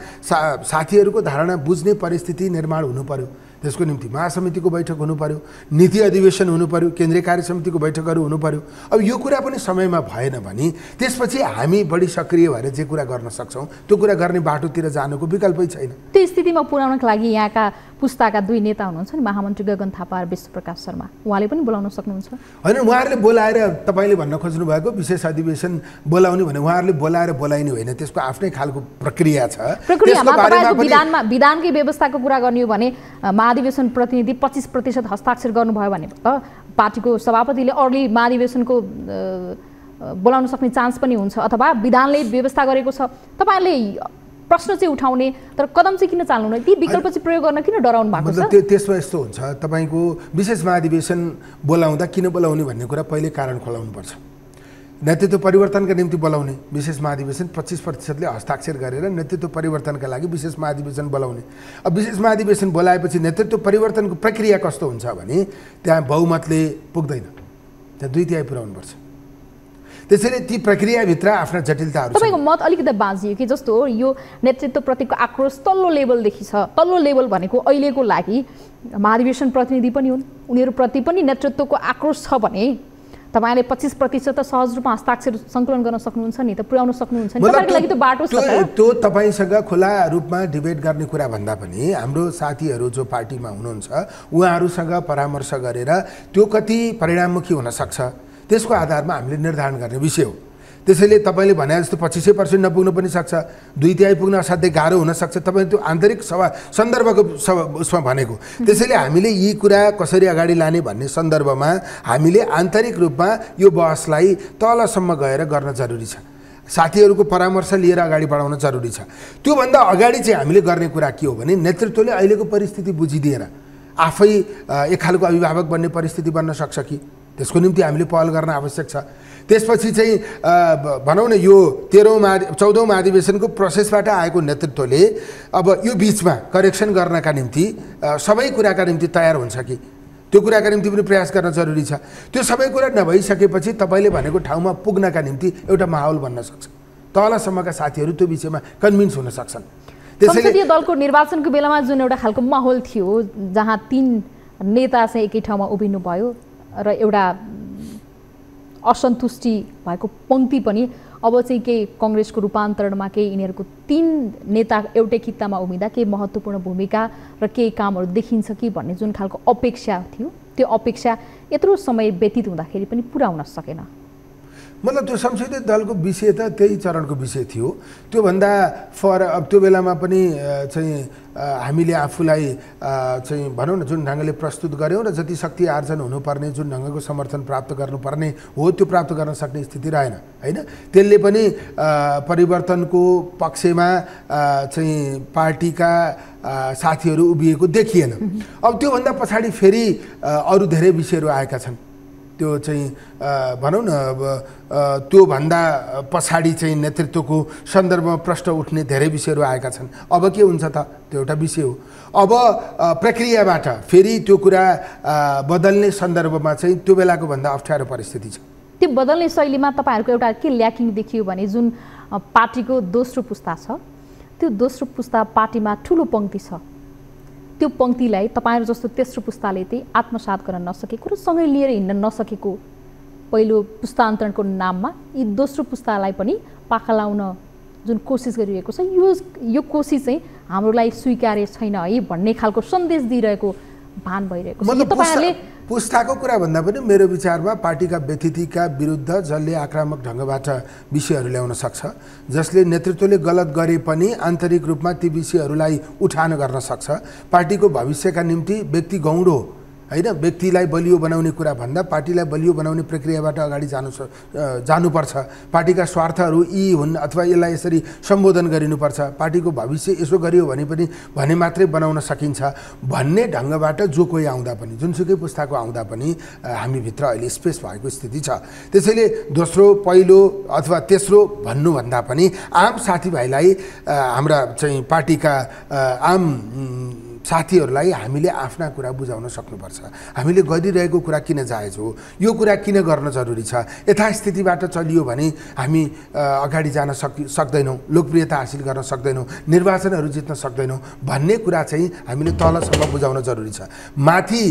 साथीहरूको धारणा बुझ्ने परिस्थिति निर्माण हुनु पर्यो। त्यसको निम्ति महासमितिको बैठक हुनु पर्यो, नीति अधिवेशन हुनु पर्यो, केन्द्रीय कार्य समितिको बैठकहरू हुनु पर्यो। अब यो कुरा पनि समयमा भएन भने त्यसपछि हामी बढी सक्रिय भएर जे कुरा गर्न सक्छौँ त्यो कुरा गर्ने बाटोतिर जानुको विकल्पै छैन। त्यो स्थितिमा पुर्याउनका लागि यहाँका पुस्ताका दुई नेता हुनुहुन्छ नि, महामन्त्री गगन थापा र विश्वप्रकाश शर्मा, उहाँले पनि बोलाउन सक्नुहुन्छ? होइन, उहाँहरूले बोलाएर तपाईँले भन्न खोज्नु भएको विशेष अधिवेशन बोलाउने भने उहाँहरूले बोलाएर बोलाइने होइन, त्यसको आफ्नै खालको प्रक्रिया छ। विधानकै व्यवस्थाको कुरा गर्ने हो भने महाधिवेशन प्रतिनिधि 25% हस्ताक्षर गर्नुभयो भने त पार्टीको सभापतिले अर्ली महाधिवेशनको बोलाउन सक्ने चान्स पनि हुन्छ, अथवा विधानले व्यवस्था गरेको छ। तपाईँहरूले प्रश्न चाहिँ उठाउने तर कदम चाहिँ किन चाल्नु न, ती विकल्प चाहिँ प्रयोग गर्न किन डराउनु भएको छ? त्यसमा यस्तो हुन्छ, तपाईँको विशेष महाधिवेशन बोलाउँदा किन बोलाउने भन्ने कुरा पहिले कारण खोलाउनुपर्छ। नेतृत्व परिवर्तनका निम्ति बोलाउने विशेष महाधिवेशन 25%ले हस्ताक्षर गरेर नेतृत्व परिवर्तनका लागि विशेष महाधिवेशन बोलाउने। अब विशेष महाधिवेशन बोलाएपछि नेतृत्व परिवर्तनको प्रक्रिया कस्तो हुन्छ भने त्यहाँ बहुमतले पुग्दैन, त्यहाँ 2/3 पुर्याउनुपर्छ। त्यसैले ती प्रक्रियाभित्र आफ्ना जटिलताहरू छ। तपाईँको मत अलिकति बाँझियो कि जस्तो हो, यो नेतृत्वप्रतिको आक्रोश तल्लो लेभलदेखि छ। तल्लो लेभल भनेको अहिलेको लागि महाधिवेशन प्रतिनिधि पनि हुन्, उनीहरूप्रति पनि नेतृत्वको आक्रोश छ भने तपाईँले 25% त सहज रूपमा हस्ताक्षर सङ्कलन गर्न सक्नुहुन्छ नि त, पुर्याउन सक्नुहुन्छ नि, तपाईँको लागि त बाटो छ। त्यो तपाईँसँग खुला रूपमा डिबेट गर्ने कुरा भन्दा पनि हाम्रो साथीहरू जो पार्टीमा हुनुहुन्छ उहाँहरूसँग परामर्श गरेर त्यो कति परिणाममुखी हुन सक्छ त्यसको आधारमा हामीले निर्धारण गर्ने विषय हो। त्यसैले तपाईँले भने जस्तो 25% नपुग्न पनि सक्छ, 2/3 पुग्न असाध्यै गाह्रो हुनसक्छ। तपाईँ त्यो आन्तरिक सन्दर्भको उसमा भनेको। त्यसैले हामीले यी कुरा कसरी अगाडि लाने भन्ने सन्दर्भमा हामीले आन्तरिक रूपमा यो बहसलाई तलसम्म गएर गर्न जरुरी छ। साथीहरूको परामर्श लिएर अगाडि बढाउन जरुरी छ। त्योभन्दा अगाडि चाहिँ हामीले गर्ने कुरा के हो भने नेतृत्वले अहिलेको परिस्थिति बुझिदिएर आफै एक खालको अभिभावक बन्ने परिस्थिति बन्न सक्छ कि, त्यसको निम्ति हामीले पहल गर्न आवश्यक छ। त्यसपछि चाहिँ भनौँ न यो 14औं महाधिवेशनको प्रोसेसबाट आएको नेतृत्वले अब यो बिचमा करेक्सन गर्नका निम्ति सबै कुराका निम्ति तयार हुन्छ कि, त्यो कुराका निम्ति पनि प्रयास गर्न जरुरी छ। त्यो सबै कुरा नभइसकेपछि तपाईँले भनेको ठाउँमा पुग्नका निम्ति एउटा माहौल बन्न सक्छ, तलसम्मका साथीहरू त्यो विषयमा कन्भिन्स हुन सक्छन्। संसदीय दलको निर्वाचनको बेलामा जुन एउटा खालको माहौल थियो जहाँ 3 नेता चाहिँ एकै ठाउँमा उभिनु भयो र एउटा असन्तुष्टि भएको पङ्क्ति पनि अब चाहिँ केही कङ्ग्रेसको रूपान्तरणमा केही यिनीहरूको 3 नेता एउटै कित्तामा उभिँदा केही महत्त्वपूर्ण भूमिका र केही कामहरू देखिन्छ कि भन्ने जुन खालको अपेक्षा थियो, त्यो अपेक्षा यत्रो समय व्यतीत हुँदाखेरि पनि पुरा हुन सकेन। मतलब त्यो संसदीय दलको विषय त त्यही चरणको विषय थियो। त्योभन्दा अब त्यो बेलामा पनि चाहिँ हामीले आफूलाई चाहिँ भनौँ न जुन ढङ्गले प्रस्तुत गऱ्यौँ र जति शक्ति आर्जन हुनुपर्ने, जुन ढङ्गको समर्थन प्राप्त गर्नुपर्ने हो त्यो प्राप्त गर्न सक्ने स्थिति रहेन होइन। त्यसले पनि परिवर्तनको पक्षमा चाहिँ पार्टीका साथीहरू उभिएको देखिएन। अब त्योभन्दा पछाडि फेरि अरू धेरै विषयहरू आएका छन्। त्यो चाहिँ भनौँ न अब त्योभन्दा पछाडि चाहिँ नेतृत्वको सन्दर्भमा प्रश्न उठ्ने धेरै विषयहरू आएका छन्। अब के हुन्छ त, त्यो एउटा विषय हो। अब प्रक्रियाबाट फेरि त्यो कुरा बदल्ने सन्दर्भमा चाहिँ त्यो बेलाको भन्दा अप्ठ्यारो परिस्थिति छ। त्यो बदल्ने शैलीमा तपाईँहरूको एउटा के ल्याकिङ देखियो भने जुन पार्टीको दोस्रो पुस्ता छ, त्यो दोस्रो पुस्ता पार्टीमा ठुलो पङ्क्ति छ, त्यो पङ्क्तिलाई तपाईँहरू जस्तो तेस्रो पुस्ताले चाहिँ आत्मसात गर्न नसकेको र सँगै लिएर हिँड्न नसकेको पहिलो पुस्तान्तरणको नाममा यी दोस्रो पुस्तालाई पनि पाखा लाउन जुन कोसिस गरिरहेको छ, यो कोसिस चाहिँ हाम्रो लागि स्वीकार्य छैन है भन्ने खालको सन्देश दिइरहेको भान भइरहेको छ। तपाईँहरूले पुस्ताको कुरा भन्दा पनि मेरो विचारमा पार्टीका व्यतिथिका विरुद्ध जसले आक्रामक ढङ्गबाट विषयहरू ल्याउन सक्छ, जसले नेतृत्वले गलत गरे पनि आन्तरिक रूपमा ती विषयहरूलाई उठान गर्न सक्छ, पार्टीको भविष्यका निम्ति व्यक्ति गौँडो हैन, व्यक्तिलाई बलियो बनाउने कुरा भन्दा पार्टीलाई बलियो बनाउने प्रक्रियाबाट अगाडि जानुपर्छ। पार्टीका स्वार्थहरू यी हुन् अथवा यसलाई यसरी सम्बोधन गरिनुपर्छ, पार्टीको भविष्य यसो गरियो भने मात्रै बनाउन सकिन्छ भन्ने ढङ्गबाट जो कोही आउँदा पनि, जुनसुकै पुस्ताको आउँदा पनि हामीभित्र अहिले स्पेस भएको स्थिति छ। त्यसैले दोस्रो पहिलो अथवा तेस्रो भन्नुभन्दा पनि आम साथीभाइलाई, हाम्रा चाहिँ पार्टीका आम साथीहरूलाई हामीले आफ्ना कुरा बुझाउन सक्नुपर्छ। हामीले गरिरहेको कुरा किन जायज हो, यो कुरा किन गर्न जरुरी छ, यथास्थितिबाट चलियो भने हामी अगाडि जान सक्दैनौँ, लोकप्रियता हासिल गर्न सक्दैनौँ, निर्वाचनहरू जित्न सक्दैनौँ भन्ने कुरा चाहिँ हामीले तलसम्म बुझाउन जरुरी छ। माथि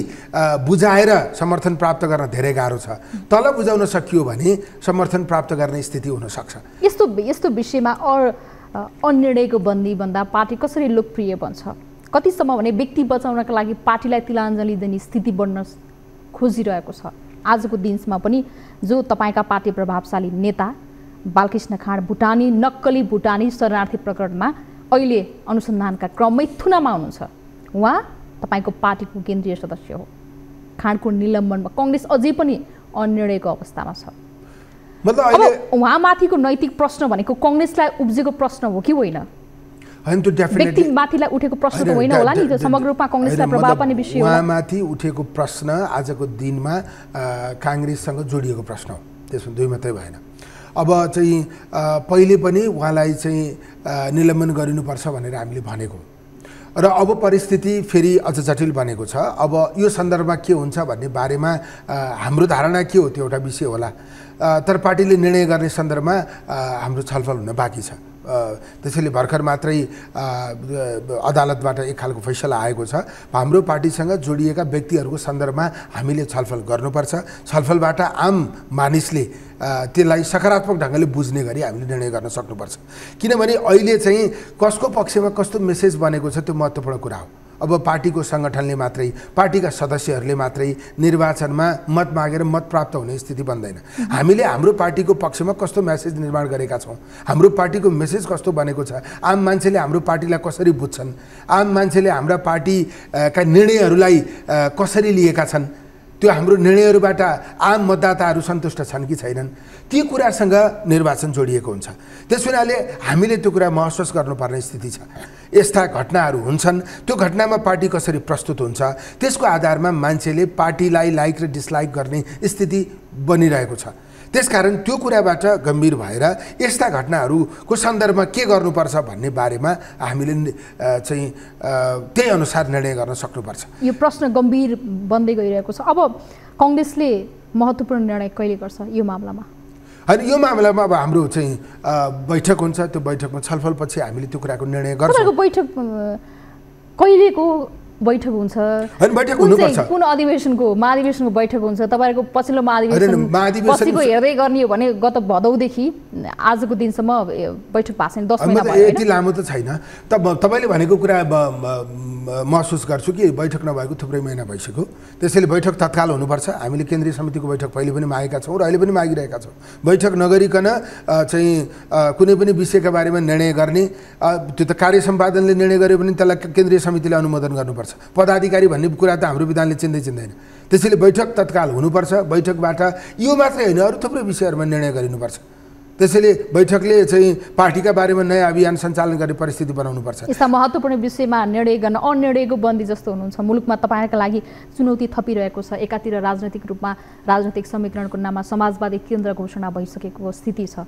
बुझाएर समर्थन प्राप्त गर्न धेरै गाह्रो छ, तल बुझाउन सकियो भने समर्थन प्राप्त गर्ने स्थिति हुनसक्छ। यस्तो विषयमा अनिर्णयको बन्दी भन्दा पार्टी कसरी लोकप्रिय बन्छ, कतिसम्म भने व्यक्ति बचाउनका लागि पार्टीलाई तिलाञ्जली दिने स्थिति बढ्न खोजिरहेको छ। आजको दिनमा पनि जो तपाईँका पार्टी प्रभावशाली नेता बालकृष्ण खाँड भुटानी, नक्कली भुटानी शरणार्थी प्रकरणमा अहिले अनुसन्धानका क्रममै थुनामा हुनुहुन्छ, उहाँ तपाईँको पार्टीको केन्द्रीय सदस्य हो। खाँडको निलम्बनमा काङ्ग्रेस अझै पनि अनिर्णयको अवस्थामा छ। अब उहाँमाथिको नैतिक प्रश्न भनेको काङ्ग्रेसलाई उब्जेको प्रश्न हो कि होइन? व्यक्ति माथिलाई उठेको प्रश्न त होइन होला नि, समग्र रूपमा काङ्ग्रेसलाई प्रभाव पार्ने विषय हो। उहाँमाथि उठेको प्रश्न आजको दिनमा काङ्ग्रेससँग जोडिएको प्रश्न हो, त्यसमा दुई मात्रै भएन। अब चाहिँ पहिले पनि उहाँलाई चाहिँ निलम्बन गरिनुपर्छ भनेर हामीले भनेको र अब परिस्थिति फेरि अझ जटिल बनेको छ। अब यो सन्दर्भमा के हुन्छ भन्ने बारेमा हाम्रो धारणा के हो त्यो एउटा विषय होला, तर पार्टीले निर्णय गर्ने सन्दर्भमा हाम्रो छलफल हुन बाँकी छ। त्यसैले भर्खर मात्रै अदालतबाट एक खालको फैसला आएको छ। हाम्रो पार्टीसँग जोडिएका व्यक्तिहरूको सन्दर्भमा हामीले छलफल गर्नुपर्छ। छलफलबाट आम मानिसले त्यसलाई सकारात्मक ढङ्गले बुझ्ने गरी हामीले निर्णय गर्न सक्नुपर्छ। किनभने अहिले चाहिँ कसको पक्षमा कस्तो मेसेज बनेको छ त्यो महत्त्वपूर्ण कुरा हो। अब पार्टीको सङ्गठनले मात्रै, पार्टीका सदस्यहरूले मात्रै निर्वाचनमा मत मागेर मत प्राप्त हुने स्थिति बन्दैन। हामीले हाम्रो पार्टीको पक्षमा कस्तो मेसेज निर्माण गरेका छौँ, हाम्रो पार्टीको मेसेज कस्तो बनेको छ, आम मान्छेले हाम्रो पार्टीलाई कसरी बुझ्छन्, आम मान्छेले हाम्रा पार्टीका निर्णयहरूलाई कसरी लिएका छन्, त्यो हाम्रो निर्णयहरूबाट आम मतदाताहरू सन्तुष्ट छन् कि छैनन्, ती कुरासँग निर्वाचन जोडिएको हुन्छ। त्यस हुनाले हामीले त्यो कुरा महसुस गर्नुपर्ने स्थिति छ। यस्ता घटनाहरू हुन्छन्, त्यो घटनामा पार्टी कसरी प्रस्तुत हुन्छ, त्यसको आधारमा मान्छेले पार्टीलाई लाइक र डिसलाइक गर्ने स्थिति बनिरहेको छ। त्यसकारण त्यो कुराबाट गम्भीर भएर यस्ता घटनाहरूको सन्दर्भमा के गर्नुपर्छ भन्ने बारेमा हामीले चाहिँ त्यही अनुसार निर्णय गर्न सक्नुपर्छ। यो प्रश्न गम्भीर बन्दै गइरहेको छ। अब काङ्ग्रेसले महत्त्वपूर्ण निर्णय कहिले गर्छ यो मामलामा? होइन, यो मामलामा अब हाम्रो चाहिँ बैठक हुन्छ, त्यो बैठकमा छलफलपछि हामीले त्यो कुराको निर्णय गर्छौँ। बैठक कहिलेको बैठक हुन्छ? बैठक हुनुपर्छ। कुन अधिवेशनको महाधिवेशनको बैठक हुन्छ? तपाईँहरूको पछिल्लो महाधिवेशनको हेर्दै गर्ने हो भने गत भदौदेखि आजको दिनसम्म बैठक भएको छैन, 10 महिना भयो। यति लामो त छैन। तपाईँले भनेको कुरा महसुस गर्छु कि बैठक नभएको थुप्रै महिना भइसक्यो। त्यसैले बैठक तत्काल हुनुपर्छ। हामीले केन्द्रीय समितिको बैठक पहिले पनि मागेका छौँ र अहिले पनि मागिरहेका छौँ। बैठक नगरिकन चाहिँ कुनै पनि विषयका बारेमा निर्णय गर्ने, त्यो त कार्य सम्पादनले निर्णय गर्यो भने त्यसलाई केन्द्रीय समितिले अनुमोदन गर्नुपर्छ। पदाधिकारी भन्ने कुरा त हाम्रो विधानले चिन्दैन। त्यसैले बैठक तत्काल हुनुपर्छ। बैठकबाट यो मात्रै होइन, अरू थुप्रै विषयहरूमा निर्णय गरिनुपर्छ। त्यसैले बैठकले चाहिँ पार्टीका बारेमा नयाँ अभियान सञ्चालन गर्ने परिस्थिति बनाउनुपर्छ। यस्ता महत्त्वपूर्ण विषयमा निर्णय गर्न अनिर्णयको बन्दी जस्तो हुनुहुन्छ। मुलुकमा तपाईँका लागि चुनौती थपिरहेको छ। एकातिर राजनैतिक रूपमा राजनैतिक समीकरणको नाममा समाजवादी केन्द्र घोषणा भइसकेको स्थिति छ।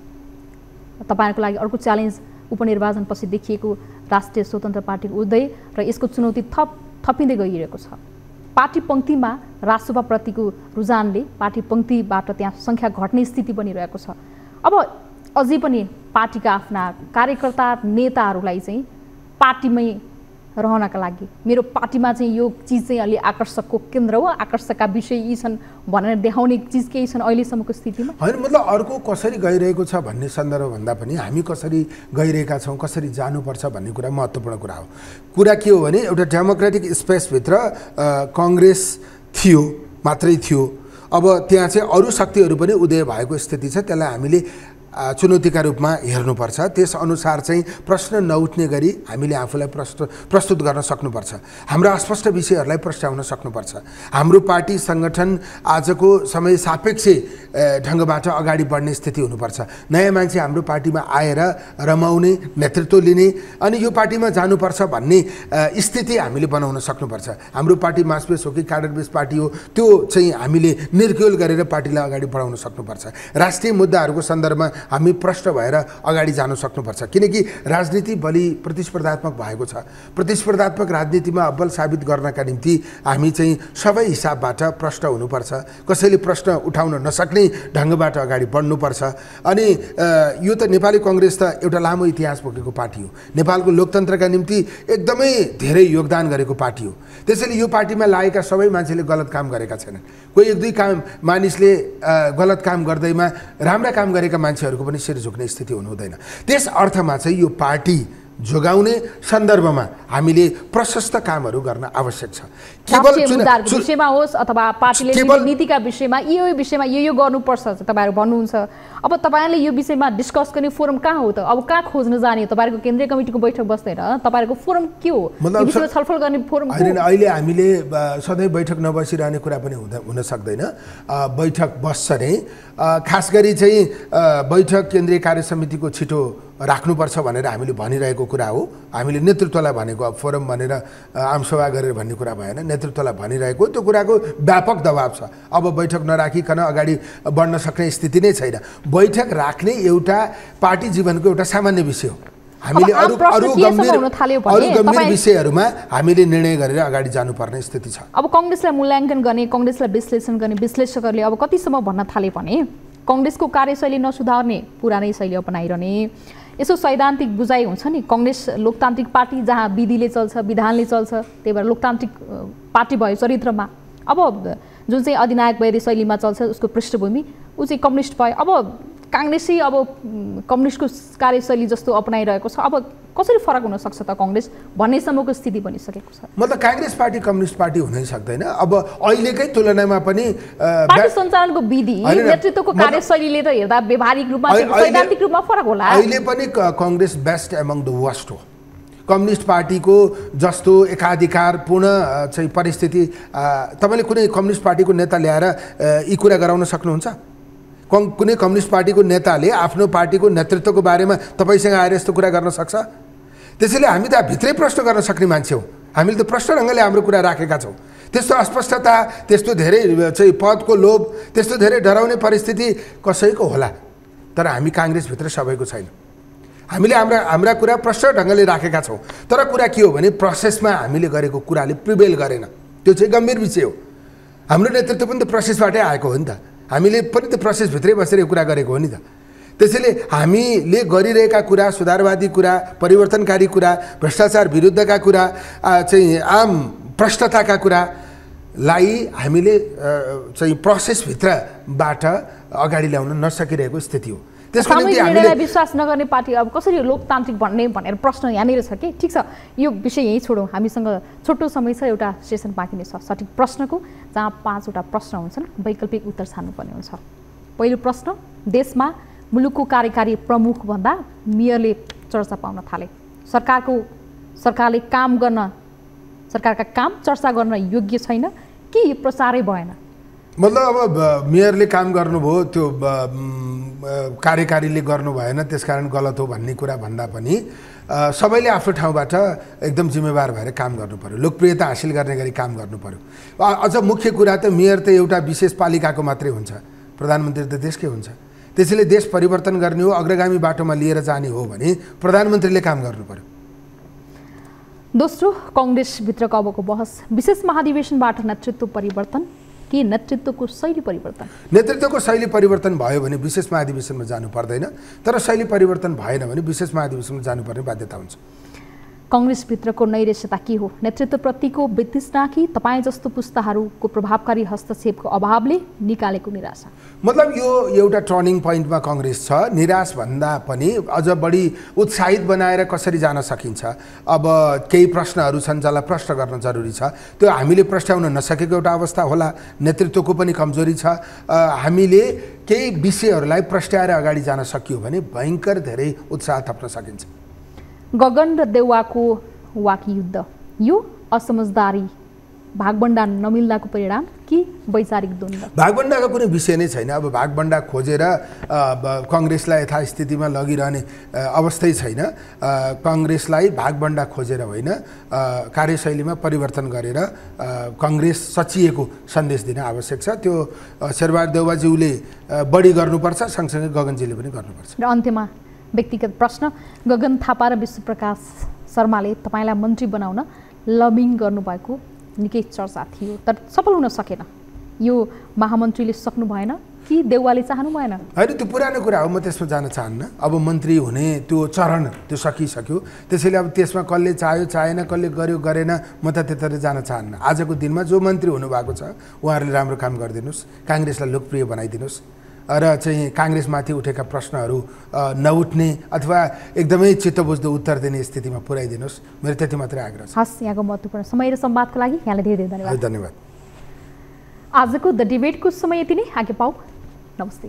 तपाईँहरूको लागि अर्को च्यालेन्ज उपनिर्वाचनपछि देखिएको राष्ट्रिय स्वतन्त्र पार्टीको उदय र यसको चुनौती थपिँदै गइरहेको छ। पार्टी पङ्क्तिमा राजसभाप्रतिको रुझानले पार्टी पङ्क्तिबाट त्यहाँ सङ्ख्या घट्ने स्थिति बनिरहेको छ। अब अझै पनि पार्टीका आफ्ना कार्यकर्ता नेताहरूलाई चाहिँ पार्टीमै रहनका लागि मेरो पार्टीमा चाहिँ यो चिज चाहिँ अलि आकर्षकको केन्द्र हो, आकर्षकका विषय यी छन् भनेर देखाउने चिज केही छन् अहिलेसम्मको स्थितिमा? होइन, मतलब अर्को कसरी गइरहेको छ भन्ने सन्दर्भभन्दा पनि हामी कसरी गइरहेका छौँ, कसरी जानुपर्छ भन्ने कुरा महत्त्वपूर्ण कुरा हो। कुरा के हो भने एउटा डेमोक्रेटिक स्पेसभित्र कङ्ग्रेस थियो मात्रै थियो। अब त्यहाँ चाहिँ अरू शक्तिहरू पनि उदय भएको स्थिति छ। त्यसलाई हामीले चुनौतीका रूपमा हेर्नुपर्छ। त्यसअनुसार चाहिँ प्रश्न नउठ्ने गरी हामीले आफूलाई प्रस्तुत गर्न सक्नुपर्छ। हाम्रा अस्पष्ट विषयहरूलाई प्रस्ट्याउन सक्नुपर्छ। हाम्रो पार्टी सङ्गठन आजको समय सापेक्ष ढङ्गबाट अगाडि बढ्ने स्थिति हुनुपर्छ। नयाँ मान्छे हाम्रो पार्टीमा आएर रमाउने, नेतृत्व लिने अनि यो पार्टीमा जानुपर्छ भन्ने स्थिति हामीले बनाउन सक्नुपर्छ। हाम्रो पार्टी मास बेस हो कि क्याडर बेस पार्टी हो, त्यो चाहिँ हामीले निर्क्युल गरेर पार्टीलाई अगाडि बढाउन सक्नुपर्छ। राष्ट्रिय मुद्दाहरूको सन्दर्भमा हामी प्रष्ट भएर अगाडि जान सक्नुपर्छ। किनकि राजनीति बलि प्रतिस्पर्धात्मक भएको छ। प्रतिस्पर्धात्मक राजनीतिमा अब्बल साबित गर्नका निम्ति हामी चाहिँ सबै हिसाबबाट प्रष्ट हुनुपर्छ। कसैले प्रश्न उठाउन नसक्ने ढङ्गबाट अगाडि बढ्नुपर्छ। अनि यो त नेपाली कङ्ग्रेस त एउटा लामो इतिहास बोकेको पार्टी हो। नेपालको लोकतन्त्रका निम्ति एकदमै धेरै योगदान गरेको पार्टी हो। त्यसैले यो पार्टीमा लागेका सबै मान्छेले गलत काम गरेका छैनन्। कोही एक दुई मानिसले गलत काम गर्दैमा राम्रा काम गरेका मान्छेहरूको पनि शिर झुक्ने स्थिति हुनु हुँदैन। त्यस अर्थमा चाहिँ यो पार्टी जोगाउने सन्दर्भमा हामीले प्रशस्त कामहरू गर्न आवश्यक छ। केवल विषयमा होस् अथवा पार्टीले नीतिका विषयमा यो विषयमा यो गर्नुपर्छ तपाईँहरू भन्नुहुन्छ। अब तपाईँले यो विषयमा डिस्कस गर्ने फोरम कहाँ हो त? अब कहाँ खोज्न जाने? तपाईँहरूको केन्द्रीय कमिटीको बैठक बस्दैन, तपाईँहरूको फोरम के हो? यो विषयमा छलफल गर्ने फोरम होइन। अहिले हामीले सधैँ बैठक नबसिरहने कुरा पनि हुन सक्दैन। बैठक बस्छ नै। खास गरी चाहिँ बैठक केन्द्रीय कार्य समितिको छिटो राख्नुपर्छ भनेर हामीले भनिरहेको कुरा हो। हामीले नेतृत्वलाई भनेको, अब फोरम भनेर आमसभा गरेर भन्ने कुरा भएन, नेतृत्वलाई भनिरहेको। त्यो कुराको व्यापक दबाब छ। अब बैठक नराखिकन अगाडि बढ्न सक्ने स्थिति नै छैन। बैठक राख्ने एउटा पार्टी जीवनको एउटा सामान्य विषय हो। हामीले अरू गम्भीर विषयहरूमा हामीले निर्णय गरेर अगाडि जानुपर्ने स्थिति छ। अब कङ्ग्रेसलाई मूल्याङ्कन गर्ने, कङ्ग्रेसलाई विश्लेषण गर्ने विश्लेषकहरूले अब कतिसम्म भन्न थाले भने कङ्ग्रेसको कार्यशैली नसुधार्ने, पुरानै शैली अपनाइरहने, यसो सैद्धान्तिक बुझाइ हुन्छ नि। कङ्ग्रेस लोकतान्त्रिक पार्टी जहाँ विधिले चल्छ, विधानले चल्छ, त्यही भएर लोकतान्त्रिक पार्टी भयो चरित्रमा। अब जुन चाहिँ अधिनायक वैद्य शैलीमा चल्छ उसको पृष्ठभूमि ऊ चाहिँ कम्युनिस्ट भयो। अब काङ्ग्रेसै अब कम्युनिस्टको कार्यशैली जस्तो अपनाइरहेको छ। अब कसरी फरक हुनसक्छ त कङ्ग्रेस भन्नेसम्मको स्थिति बनिसकेको छ। मतलब काङ्ग्रेस पार्टी कम्युनिस्ट पार्टी हुनै सक्दैन। अब अहिलेकै तुलनामा पनि पार्टी सञ्चालनको विधि, नेतृत्वको कार्यशैलीले त हेर्दा व्यवहारिक रूपमा सैद्धान्तिक रूपमा फरक होला। अहिले पनि Congress best among the worst हो। कम्युनिस्ट पार्टीको जस्तो एकाधिकारपूर्ण चाहिँ परिस्थिति तपाईँले कुनै कम्युनिस्ट पार्टीको नेता ल्याएर यी कुरा गराउन सक्नुहुन्छ? कुनै कम्युनिस्ट पार्टीको नेताले आफ्नो पार्टीको नेतृत्वको बारेमा तपाईँसँग आएर यस्तो कुरा गर्न सक्छ? त्यसैले हामी त भित्रै प्रश्न गर्न सक्ने मान्छे हो। हामीले त प्रश्न ढङ्गले हाम्रो कुरा राखेका छौँ। त्यस्तो अस्पष्टता, त्यस्तो धेरै चाहिँ पदको लोभ, त्यस्तो धेरै डराउने परिस्थिति कसैको होला, तर हामी काङ्ग्रेसभित्र सबैको छैन। हामीले हाम्रा कुरा प्रश्न ढङ्गले राखेका छौँ। तर कुरा के हो भने प्रोसेसमा हामीले गरेको कुराले प्रिभेल गरेन। त्यो चाहिँ गम्भीर विषय हो। हाम्रो नेतृत्व पनि त प्रोसेसबाटै आएको हो नि त। हामीले पनि त प्रोसेसभित्रै बसेर कुरा गरेको हो नि त। त्यसैले हामीले गरिरहेका कुरा, सुधारवादी कुरा, परिवर्तनकारी कुरा, भ्रष्टाचार विरुद्धका कुरा, चाहिँ आम भ्रष्टताका कुरालाई हामीले चाहिँ प्रोसेसभित्रबाट अगाडि ल्याउन नसकिरहेको स्थिति हो। त्यसको निम्ति हामीले विश्वास नगर्ने पार्टी अब कसरी लोकतान्त्रिक भन्ने भनेर प्रश्न यहाँनिर छ कि ठिक छ, यो विषय यहीँ छोडौँ। हामीसँग छोटो समय छ, एउटा सेसन बाँकी नै छ सठिक प्रश्नको, जहाँ 5वटा प्रश्न हुन्छन्, वैकल्पिक उत्तर छान्नुपर्ने हुन्छ। पहिलो प्रश्न, देशमा मुलुकको कार्यकारी प्रमुख भन्दा मेयरले चर्चा पाउन थाले। सरकारले सरकारका काम चर्चा गर्न योग्य छैन कि प्रचारै भएन? मतलब अब मेयरले काम गर्नुभयो त्यो कार्यकारीले गर्नु भएन त्यसकारण गलत हो भन्ने कुरा भन्दा पनि सबैले आफ्नो ठाउँबाट एकदम जिम्मेवार भएर काम गर्नु पर्यो, लोकप्रियता हासिल गर्ने गरी काम गर्नु पर्यो। अझ मुख्य कुरा त मेयर त एउटा विशेष पालिकाको मात्रै हुन्छ, प्रधानमन्त्री त देशकै हुन्छ। त्यसैले देश परिवर्तन गर्ने हो, अग्रगामी बाटोमा लिएर जाने हो भने प्रधानमन्त्रीले काम गर्नु पर्यो। दोस्रो, कङ्ग्रेसभित्रको अबको बहस विशेष महाधिवेशनबाट नेतृत्व परिवर्तन कि नेतृत्वको शैली परिवर्तन? नेतृत्वको शैली परिवर्तन भयो भने विशेष महाधिवेशनमा जानु पर्दैन, तर शैली परिवर्तन भएन भने विशेष महाधिवेशनमा जानुपर्ने बाध्यता हुन्छ। कङ्ग्रेसभित्रको नैराश्यता के हो? नेतृत्वप्रतिको वितृष्णा कि तपाईँ जस्तो पुस्ताहरूको प्रभावकारी हस्तक्षेपको अभावले निकालेको निराशा? मतलब यो एउटा टर्निङ पोइन्टमा कङ्ग्रेस छ। निराश भन्दा पनि अझ बढी उत्साहित बनाएर कसरी जान सकिन्छ। अब केही प्रश्नहरू छन् जसलाई प्रश्न गर्न जरुरी छ, त्यो हामीले प्रश्नाउन नसकेको एउटा अवस्था होला। नेतृत्वको पनि कमजोरी छ। हामीले केही विषयहरूलाई प्रश्नाएर अगाडि जान सकियो भने भयङ्कर धेरै उत्साह थप्न सकिन्छ। गगन र देउवाको वाकी युद्ध, यो असमझदारी भागबण्डा नमिल्दाको परिणाम कि वैचारिक द्वन्द्व? भागबण्डाको कुनै विषय नै छैन। अब भागबण्डा खोजेर कङ्ग्रेसलाई यथास्थितिमा लगिरहने अवस्थै छैन। कङ्ग्रेसलाई भागबण्डा खोजेर होइन, कार्यशैलीमा परिवर्तन गरेर कङ्ग्रेस सचिएको सन्देश दिन आवश्यक छ। त्यो शेरबहादुर देउवाज्यूले बढी गर्नुपर्छ, सँगसँगै गगनजीले पनि गर्नुपर्छ। र अन्त्यमा व्यक्तिगत प्रश्न, गगन थापा र विश्वप्रकाश शर्माले तपाईँलाई मन्त्री बनाउन लबिङ गर्नुभएको निकै चर्चा थियो, तर सफल हुन सकेन। यो महामन्त्रीले सक्नु भएन कि देउवाले चाहनु भएन? होइन, त्यो पुरानो कुरा हो, म त्यसमा जान चाहन्न। अब मन्त्री हुने त्यो चरण त्यो सकिसक्यो। त्यसैले अब त्यसमा कसले चाह्यो चाहेन, कसले गर्यो गरेन, म त त्यतातिर जान चाहन्न। आजको दिनमा जो मन्त्री हुनुभएको छ उहाँहरूले राम्रो काम गरिदिनुहोस्, काङ्ग्रेसलाई लोकप्रिय बनाइदिनुहोस् र चाहिँ काङ्ग्रेसमाथि उठेका प्रश्नहरू नउठ्ने अथवा एकदमै चित्त बुझ्दो उत्तर दिने स्थितिमा पुर्याइदिनुहोस्। मेरो त्यति मात्रै आग्रह छ। हस्, यहाँको महत्त्वपूर्ण समय र संवादको लागि यहाँलाई धेरै धेरै धन्यवाद। धन्यवाद। आजको द डिबेटको समय यति नै। आगे पाऊ। नमस्ते।